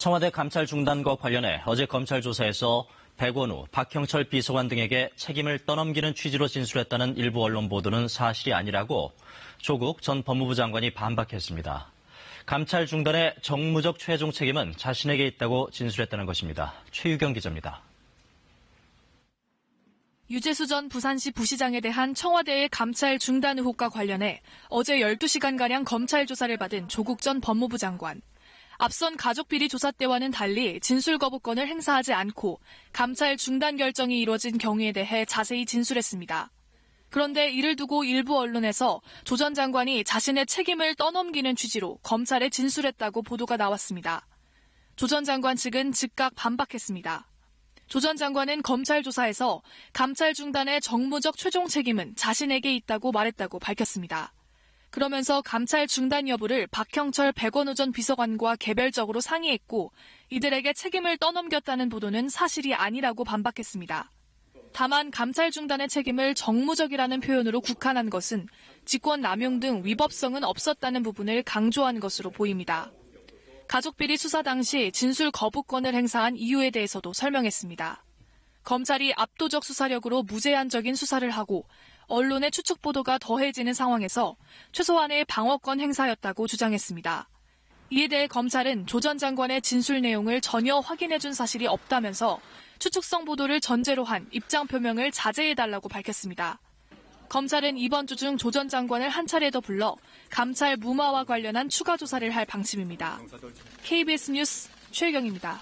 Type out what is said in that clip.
청와대 감찰 중단과 관련해 어제 검찰 조사에서 백원우, 박형철 비서관 등에게 책임을 떠넘기는 취지로 진술했다는 일부 언론 보도는 사실이 아니라고 조국 전 법무부 장관이 반박했습니다. 감찰 중단의 정무적 최종 책임은 자신에게 있다고 진술했다는 것입니다. 최유경 기자입니다. 유재수 전 부산시 부시장에 대한 청와대의 감찰 중단 의혹과 관련해 어제 12시간가량 검찰 조사를 받은 조국 전 법무부 장관. 앞선 가족비리 조사 때와는 달리 진술 거부권을 행사하지 않고 감찰 중단 결정이 이루어진 경위에 대해 자세히 진술했습니다. 그런데 이를 두고 일부 언론에서 조 전 장관이 자신의 책임을 떠넘기는 취지로 검찰에 진술했다고 보도가 나왔습니다. 조 전 장관 측은 즉각 반박했습니다. 조 전 장관은 검찰 조사에서 감찰 중단의 정무적 최종 책임은 자신에게 있다고 말했다고 밝혔습니다. 그러면서 감찰 중단 여부를 박형철, 백원우 전 비서관과 개별적으로 상의했고 이들에게 책임을 떠넘겼다는 보도는 사실이 아니라고 반박했습니다. 다만 감찰 중단의 책임을 정무적이라는 표현으로 국한한 것은 직권 남용 등 위법성은 없었다는 부분을 강조한 것으로 보입니다. 가족비리 수사 당시 진술 거부권을 행사한 이유에 대해서도 설명했습니다. 검찰이 압도적 수사력으로 무제한적인 수사를 하고 언론의 추측 보도가 더해지는 상황에서 최소한의 방어권 행사였다고 주장했습니다. 이에 대해 검찰은 조 전 장관의 진술 내용을 전혀 확인해준 사실이 없다면서 추측성 보도를 전제로 한 입장 표명을 자제해달라고 밝혔습니다. 검찰은 이번 주 중 조 전 장관을 한 차례 더 불러 감찰 무마와 관련한 추가 조사를 할 방침입니다. KBS 뉴스 최유경입니다.